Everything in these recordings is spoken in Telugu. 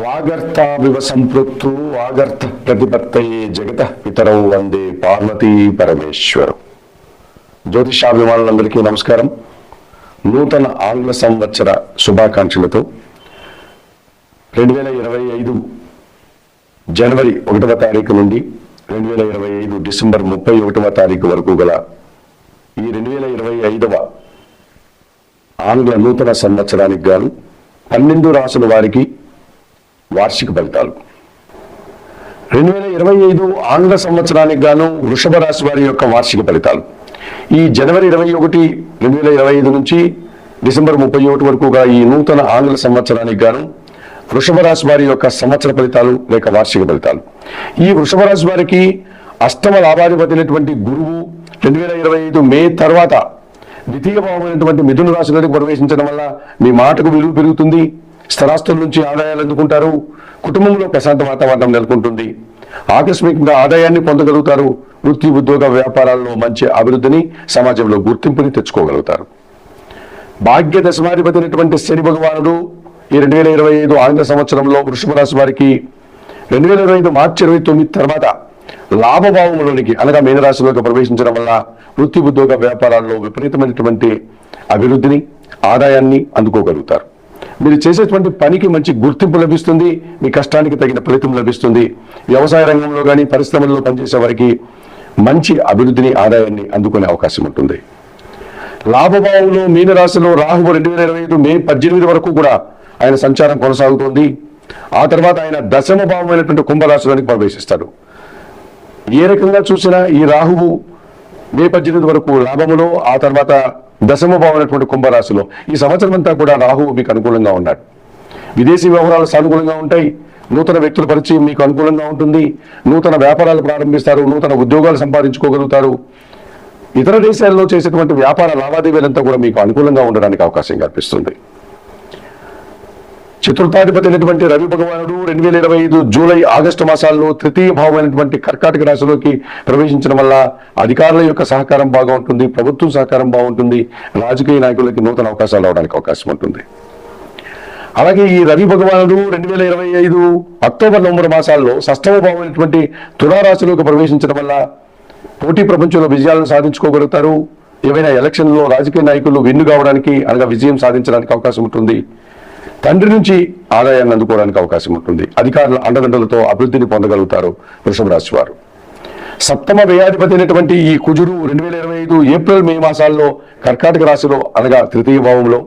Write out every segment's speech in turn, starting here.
వాగర్తావివ సంపృక్తు వాగర్త ప్రతిపత్తయే జగత పితరౌ వందే పార్వతీ పరమేశ్వరం. జ్యోతిషాభిమానులందరికీ నమస్కారం. నూతన ఆంగ్ల సంవత్సర శుభాకాంక్షలతో 2025 జనవరి 1వ తారీఖు నుండి 2025 డిసెంబర్ 31వ తారీఖు వరకు గల ఈ 2025వ ఆంగ్ల నూతన సంవత్సరానికి గాను 12 రాసుల వారికి వార్షిక ఫలితాలు. 2025 ఆంగ్ల సంవత్సరానికి గాను వృషభ రాశి వారి యొక్క వార్షిక ఫలితాలు. ఈ జనవరి 21, 2025 నుంచి డిసెంబర్ 31 వరకు ఈ నూతన ఆంగ్ల సంవత్సరానికి గాను వృషభ రాశి వారి యొక్క సంవత్సర ఫలితాలు లేక వార్షిక ఫలితాలు. ఈ వృషభ రాశి వారికి అష్టమ లాభాధిపతినటువంటి గురువు 2025 మే తర్వాత ద్వితీయ భావమైనటువంటి మిథున రాశిలోకి ప్రవేశించడం వల్ల మీ మాటకు విలువ పెరుగుతుంది. స్థిరాస్తుల నుంచి ఆదాయాలు అందుకుంటారు. కుటుంబంలో ప్రశాంత వాతావరణం నెలకొంటుంది. ఆకస్మికంగా ఆదాయాన్ని పొందగలుగుతారు. వృత్తి ఉద్యోగ వ్యాపారాల్లో మంచి అభివృద్ధిని, సమాజంలో గుర్తింపుని తెచ్చుకోగలుగుతారు. భాగ్య దశమాధిపతినటువంటి శని భగవానుడు ఈ 2025 ఆంగ్ల సంవత్సరంలో వృషభ రాశి వారికి 2025 మార్చి 29 తర్వాత లాభభావములోనికి అనగా మీనరాశిలోకి ప్రవేశించడం వల్ల వృత్తి ఉద్యోగ వ్యాపారాల్లో విపరీతమైనటువంటి అభివృద్ధిని, ఆదాయాన్ని అందుకోగలుగుతారు. మీరు చేసేటువంటి పనికి మంచి గుర్తింపు లభిస్తుంది. మీ కష్టానికి తగిన ఫలితం లభిస్తుంది. వ్యవసాయ రంగంలో కానీ పరిశ్రమల్లో పనిచేసే వారికి మంచి అభివృద్ధిని, ఆదాయాన్ని అందుకునే అవకాశం ఉంటుంది. లాభభావంలో మీనరాశిలో రాహువు 2025 మే 18 వరకు కూడా ఆయన సంచారం కొనసాగుతుంది. ఆ తర్వాత ఆయన దశమ భావమైనటువంటి కుంభరాశిలోనికి ప్రవేశిస్తాడు. ఏ రకంగా చూసినా ఈ రాహువు మే 18 వరకు లాభములో, ఆ తర్వాత దశమ భావమైనటువంటి కుంభరాశిలో ఈ సంవత్సరం అంతా కూడా రాహువు మీకు అనుకూలంగా ఉన్నాడు. విదేశీ వ్యవహారాలు సానుకూలంగా ఉంటాయి. నూతన వ్యక్తుల పరిచయం మీకు అనుకూలంగా ఉంటుంది. నూతన వ్యాపారాలు ప్రారంభిస్తారు. నూతన ఉద్యోగాలు సంపాదించుకోగలుగుతారు. ఇతర దేశాల్లో చేసేటువంటి వ్యాపార లావాదేవీలంతా కూడా మీకు అనుకూలంగా ఉండడానికి అవకాశం కల్పిస్తుంది. చతుర్థాధిపతి అయినటువంటి రవి భగవానుడు 2025 జూలై, ఆగస్టు మాసాల్లో తృతీయ భావమైనటువంటి కర్కాటక రాశిలోకి ప్రవేశించడం వల్ల అధికారుల యొక్క సహకారం బాగా ఉంటుంది. ప్రభుత్వం సహకారం బాగుంటుంది. రాజకీయ నాయకులకి నూతన అవకాశాలు అవడానికి అవకాశం ఉంటుంది. అలాగే ఈ రవి భగవానుడు 2025 అక్టోబర్, నవంబర్ మాసాల్లో షష్టమ భావమైనటువంటి తులారాశిలోకి ప్రవేశించడం వల్ల పోటీ ప్రపంచంలో విజయాలను సాధించుకోగలుగుతారు. ఏవైనా ఎలక్షన్లో రాజకీయ నాయకులు విన్ను కావడానికి అనగా విజయం సాధించడానికి అవకాశం ఉంటుంది. తండ్రి నుంచి ఆదాయాన్ని అందుకోవడానికి అవకాశం ఉంటుంది. అధికారుల అండదండలతో అభివృద్ధిని పొందగలుగుతారు వృషభ రాశి వారు. సప్తమ వ్యయాధిపతి అయినటువంటి ఈ కుజుడు 2025 ఏప్రిల్, మే మాసాల్లో కర్కాటక రాశిలో అనగా తృతీయ భావంలో,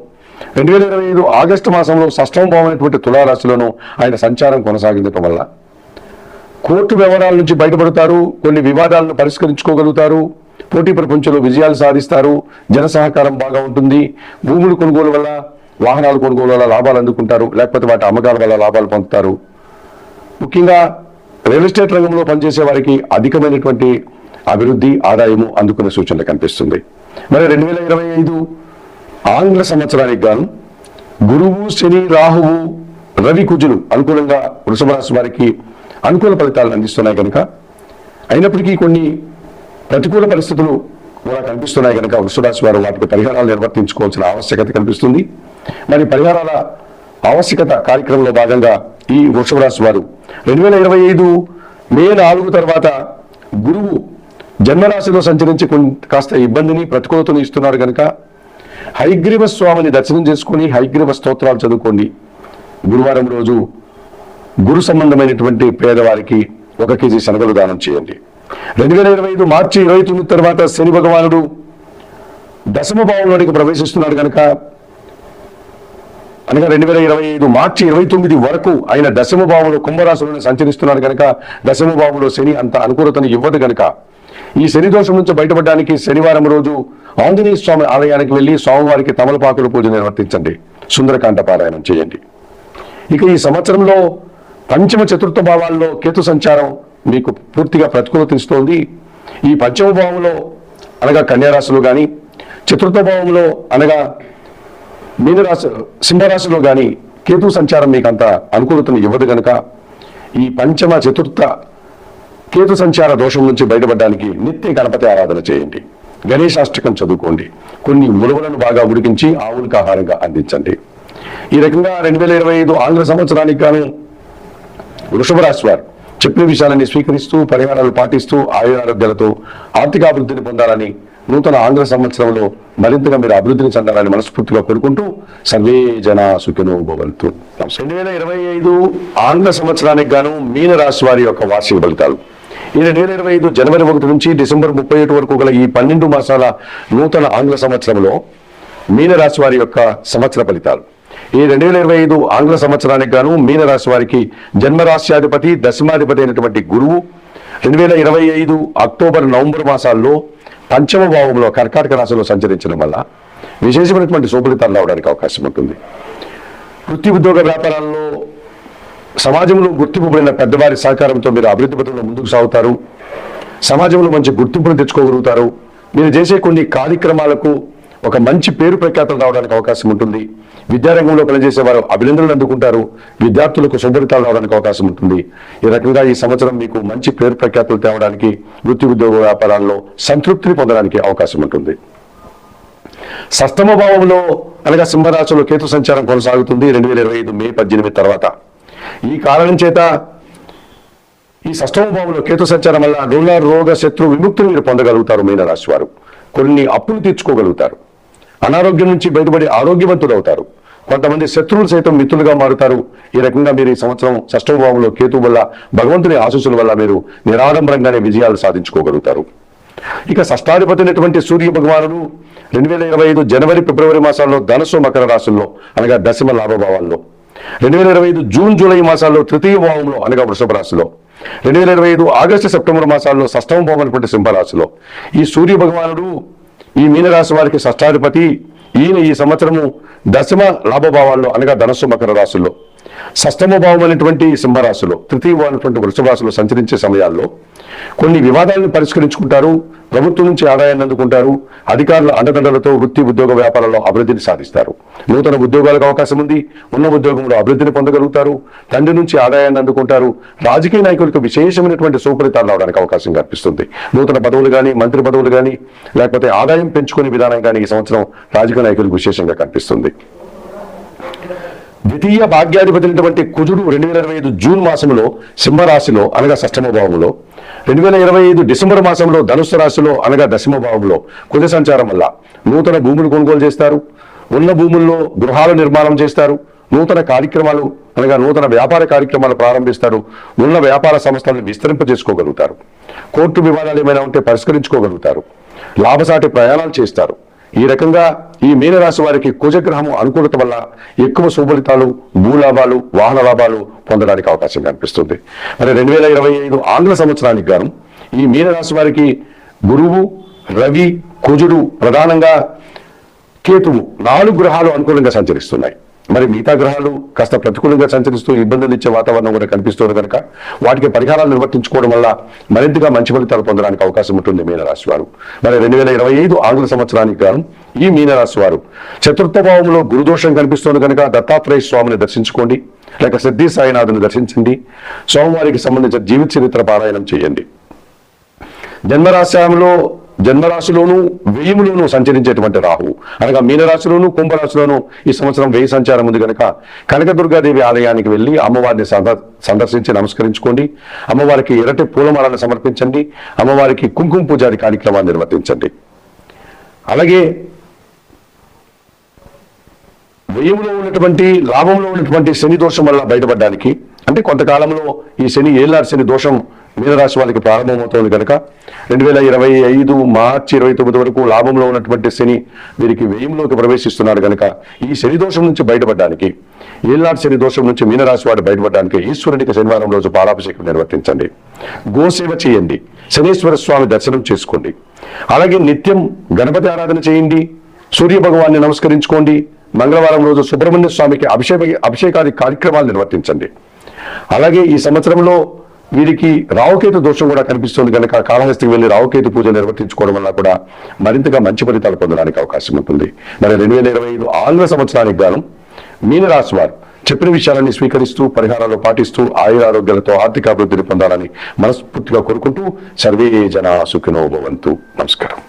2025 ఆగస్టు మాసంలో షష్టమ భావమైనటువంటి తులారాశిలోనూ ఆయన సంచారం కొనసాగించడం వల్ల కోర్టు వ్యవహారాల నుంచి బయటపడతారు. కొన్ని వివాదాలను పరిష్కరించుకోగలుగుతారు. పోటీ ప్రపంచంలో విజయాలు సాధిస్తారు. జన సహకారం బాగా ఉంటుంది. భూములు కొనుగోలు వల్ల, వాహనాలు కొనుగోలు వల్ల లాభాలు అందుకుంటారు. లేకపోతే వాటి అమ్మకాల వల్ల లాభాలు పొందుతారు. ముఖ్యంగా రియల్ ఎస్టేట్ రంగంలో పనిచేసే వారికి అధికమైనటువంటి అభివృద్ధి, ఆదాయము అందుకునే సూచనలు కనిపిస్తుంది. మరి 2025 ఆంగ్ల సంవత్సరానికి గాను గురువు, శని, రాహువు, రవి, కుజులు అనుకూలంగా వృషభ రాశి వారికి అనుకూల ఫలితాలను అందిస్తున్నాయి కనుక, అయినప్పటికీ కొన్ని ప్రతికూల పరిస్థితులు కూడా కనిపిస్తున్నాయి కనుక వృషభ రాశి వారు వాటికి పరిహారాలు నిర్వర్తించుకోవాల్సిన ఆవశ్యకత కనిపిస్తుంది. మరి పరిహారాల ఆవశ్యకత కార్యక్రమంలో భాగంగా ఈ వృషభ రాశి వారు 2025 మే 4 తర్వాత గురువు జన్మరాశిలో సంచరించి కాస్త ఇబ్బందిని, ప్రతికూలతను ఇస్తున్నారు కనుక హయగ్రీవ స్వామిని దర్శనం చేసుకుని హయగ్రీవ స్తోత్రాలు చదువుకోండి. గురువారం రోజు గురు సంబంధమైనటువంటి పేదవారికి 1 కేజీ శనగలు దానం చేయండి. 2025 మార్చి 29 తర్వాత శని భగవానుడు దశమ భావంలోనికి ప్రవేశిస్తున్నాడు కనుక, అనగా 2025 మార్చి 29 వరకు ఆయన దశమ భావంలో కుంభరాశిలోనే సంచరిస్తున్నాడు కనుక, దశమ భావంలో శని అంత అనుకూలతను ఇవ్వదు కనుక ఈ శని దోషం నుంచి బయటపడడానికి శనివారం రోజు ఆంజనేయ స్వామి ఆలయానికి వెళ్ళి స్వామివారికి తమలపాకుల పూజ నిర్వర్తించండి. సుందరకాండ పారాయణం చేయండి. ఇక ఈ సంవత్సరంలో పంచమ, చతుర్థ భావాల్లో కేతు సంచారం మీకు పూర్తిగా ప్రతికూలత ఇస్తోంది. ఈ పంచమ భావంలో అనగా కన్యారాశిలో కానీ, చతుర్థ భావంలో అనగా మీనరాశి, సింహరాశిలో కానీ కేతు సంచారం మీకు అంత అనుకూలతను ఇవ్వదు కనుక ఈ పంచమ, చతుర్థ కేతు సంచార దోషం నుంచి బయటపడడానికి నిత్య గణపతి ఆరాధన చేయండి. గణేశాష్టకం చదువుకోండి. కొన్ని ఉలవలను బాగా ఉడికించి ఆవులకు ఆహారంగా అందించండి. ఈ రకంగా 2025 ఆంగ్ల సంవత్సరానికి గాను వృషభ రాశి వారు చెప్పిన విషయాలన్నీ స్వీకరిస్తూ పరిహారాలు పాటిస్తూ ఆరోగ్యాలతో ఆర్థికాభివృద్ధిని పొందాలని, నూతన ఆంగ్ల సంవత్సరంలో మరింతగా మీరు అభివృద్ధిని చెందాలని మనస్ఫూర్తిగా కోరుకుంటూ సర్వే జనా సుఖినో భవంతు. 2025 ఆంగ్ల సంవత్సరానికి గాను మీన రాశి వారి యొక్క వార్షిక ఫలితాలు. ఈ 2025 జనవరి 1 నుంచి డిసెంబర్ 31 వరకు గల ఈ 12 మాసాల నూతన ఆంగ్ల సంవత్సరంలో మీన రాశి వారి యొక్క సంవత్సర ఫలితాలు. ఈ 2025 ఆంగ్ల సంవత్సరానికి గాను మీన రాశి వారికి జన్మరాశ్యాధిపతి దశమాధిపతి అయినటువంటి గురువు 2025 అక్టోబర్ నవంబర్ మాసాల్లో పంచమ భావంలో కర్కాటక రాశిలో సంచరించడం వల్ల విశేషమైనటువంటి శుభఫలితాలు రావడానికి అవకాశం ఉంటుంది. వృత్తి ఉద్యోగ వ్యాపారాల్లో సమాజంలో గుర్తింపబడిన పెద్దవారి సహకారంతో మీరు అభివృద్ధి పథంలో ముందుకు సాగుతారు. సమాజంలో మంచి గుర్తింపును తెచ్చుకోగలుగుతారు. మీరు చేసే కొన్ని కార్యక్రమాలకు ఒక మంచి పేరు ప్రఖ్యాతలు రావడానికి అవకాశం ఉంటుంది. విద్యారంగంలో పనిచేసే వారు అభినందనలు అందుకుంటారు. విద్యార్థులకు శుభఫలితాలు రావడానికి అవకాశం ఉంటుంది. ఈ రకంగా ఈ సంవత్సరం మీకు మంచి పేరు ప్రఖ్యాతలు తేవడానికి, వృత్తి ఉద్యోగ వ్యాపారాల్లో సంతృప్తిని పొందడానికి అవకాశం ఉంటుంది. షష్టమ భావంలో అనగా సింహరాశిలో కేతు సంచారం కొనసాగుతుంది 2025 మే 18 తర్వాత. ఈ కారణం చేత ఈ షష్టమ భావంలో కేతు సంచారం వల్ల రోగ శత్రు విముక్తిని మీరు పొందగలుగుతారు. మీనరాశి వారు కొన్ని అప్పులు తీర్చుకోగలుగుతారు. అనారోగ్యం నుంచి బయటపడి ఆరోగ్యవంతులు అవుతారు. కొంతమంది శత్రువులు సైతం మిత్రులుగా మారుతారు. ఈ రకంగా మీరు ఈ సంవత్సరం షష్టమ భావంలో కేతు వల్ల భగవంతుని ఆశీస్సుల వల్ల మీరు నిరాడంబరంగానే విజయాలు సాధించుకోగలుగుతారు. ఇక షష్టాధిపతి అయినటువంటి సూర్య భగవానుడు 2025 జనవరి ఫిబ్రవరి మాసాల్లో ధనుసు మకర రాశుల్లో అనగా దశమ లాభభావాల్లో, 2025 జూన్ జూలై మాసాల్లో తృతీయ భావంలో అనగా వృషభ రాశిలో, 2025 ఆగస్టు సెప్టెంబర్ మాసాల్లో షష్టమ భావం అయినటువంటి సింహరాశిలో ఈ సూర్య భగవానుడు ఈ మీనరాశి వారికి షష్టాధిపతి. ఈయన ఈ సంవత్సరము దశమ లాభభావాల్లో అనగా ధనస్సు మకర రాశుల్లో, షష్టమ భావం అనేటువంటి సింహరాశిలో, తృతీయ భావం అనేటువంటి వృషభ రాశిలో సంచరించే సమయాల్లో కొన్ని వివాదాలను పరిష్కరించుకుంటారు. ప్రభుత్వం నుంచి ఆదాయాన్ని అందుకుంటారు. అధికారుల అండదండలతో వృత్తి ఉద్యోగ వ్యాపారాల్లో అభివృద్ధిని సాధిస్తారు. నూతన ఉద్యోగాలకు అవకాశం ఉంది. ఉన్న ఉద్యోగంలో అభివృద్ధిని పొందగలుగుతారు. తండ్రి నుంచి ఆదాయాన్ని అందుకుంటారు. రాజకీయ నాయకులకు విశేషమైనటువంటి సుఫలితాలు రావడానికి అవకాశం కనిపిస్తుంది. నూతన పదవులు కానీ, మంత్రి పదవులు కానీ, లేకపోతే ఆదాయం పెంచుకునే విధానం కానీ ఈ సంవత్సరం రాజకీయ నాయకులకు విశేషంగా కనిపిస్తుంది. ద్వితీయ భాగ్యాధిపతి కుజుడు 2025 జూన్ మాసంలో సింహరాశిలో అనగా షష్టమ భావంలో, 2025 డిసెంబర్ మాసంలో ధనుస్సు రాశిలో అనగా దశమ భావంలో కుజ సంచారం వల్ల నూతన భూములు కొనుగోలు చేస్తారు. ఉన్న భూముల్లో గృహాల నిర్మాణం చేస్తారు. నూతన కార్యక్రమాలు అనగా నూతన వ్యాపార కార్యక్రమాలు ప్రారంభిస్తారు. ఉన్న వ్యాపార సంస్థలను విస్తరింపజేసుకోగలుగుతారు. కోర్టు వివాదాలు ఏమైనా ఉంటే పరిష్కరించుకోగలుగుతారు. లాభసాటి ప్రయాణాలు చేస్తారు. ఈ రకంగా ఈ మీనరాశి వారికి కుజగ్రహము అనుకూలత వల్ల ఎక్కువ శుభఫలితాలు, భూలాభాలు, వాహన లాభాలు పొందడానికి అవకాశం కనిపిస్తుంది. మరి 2025 ఆంగ్ల సంవత్సరానికి గాను ఈ మీనరాశి వారికి గురువు, రవి, కుజుడు, ప్రధానంగా కేతువు 4 గ్రహాలు అనుకూలంగా సంచరిస్తున్నాయి. మరి మిగతా గ్రహాలు కాస్త ప్రతికూలంగా సంచరిస్తూ ఇబ్బందులు ఇచ్చే వాతావరణం కూడా కనిపిస్తుంది కనుక వాటికి పరిహారాలు నిర్వర్తించుకోవడం వల్ల మరింతగా మంచి ఫలితాలు పొందడానికి అవకాశం ఉంటుంది మీనరాశి వారు. మరి 2025 ఆంగ్ల సంవత్సరానికి గాను ఈ మీనరాశి వారు చతుర్థ భావంలో గురుదోషం కనిపిస్తుంది కనుక దత్తాత్రేయ స్వామిని దర్శించుకోండి, లేక సిద్ధి సాయినాథుని దర్శించండి. స్వామివారికి సంబంధించిన జీవిత చరిత్ర పారాయణం చేయండి. జన్మరాశిలోను వ్యయములోను సంచరించేటువంటి రాహు అనగా మీనరాశిలోను కుంభరాశిలోను ఈ సంవత్సరం వ్యయ సంచారం ఉంది కనుక కనకదుర్గాదేవి ఆలయానికి వెళ్ళి అమ్మవారిని సందర్శించి నమస్కరించుకోండి. అమ్మవారికి ఎర్రటి పూలమాలను సమర్పించండి. అమ్మవారికి కుంకుమ పూజాది కార్యక్రమాన్ని నిర్వర్తించండి. అలాగే వ్యయంలో ఉన్నటువంటి లాభంలో ఉన్నటువంటి శని దోషం వల్ల బయటపడడానికి, అంటే కొంతకాలంలో ఈ శని ఏళ్ళారు శని దోషం మీనరాశి వాళ్ళకి ప్రారంభమవుతోంది కనుక 2025 మార్చి 29 వరకు లాభంలో ఉన్నటువంటి శని వీరికి వ్యయంలోకి ప్రవేశిస్తున్నాడు కనుక ఈ శని దోషం నుంచి బయటపడడానికి, ఏళ్ళనాటి శని దోషం నుంచి మీనరాశి వాడు బయటపడడానికి ఈశ్వరునికి శనివారం రోజు పాలాభిషేకం నిర్వర్తించండి. గోసేవ చేయండి. శనీశ్వర స్వామి దర్శనం చేసుకోండి. అలాగే నిత్యం గణపతి ఆరాధన చేయండి. సూర్య భగవాన్ని నమస్కరించుకోండి. మంగళవారం రోజు సుబ్రహ్మణ్య స్వామికి అభిషేకాది కార్యక్రమాలు నిర్వర్తించండి. అలాగే ఈ సంవత్సరంలో వీరికి రావుకేతు దోషం కూడా కనిపిస్తుంది కనుక కాళహస్తికి వెళ్లి రావుకేతు పూజ నిర్వర్తించుకోవడం వల్ల కూడా మరింతగా మంచి ఫలితాలు పొందడానికి అవకాశం ఉంటుంది. మరి 2025 ఆంగ్ల సంవత్సరానికి గాను మీనరాశి వారు చెప్పిన విషయాలన్నీ స్వీకరిస్తూ పరిహారాలు పాటిస్తూ ఆయురారోగ్యాలతో ఆర్థిక అభివృద్ధిని పొందాలని మనస్ఫూర్తిగా కోరుకుంటూ సర్వే జనా సుఖినో భవంతు. నమస్కారం.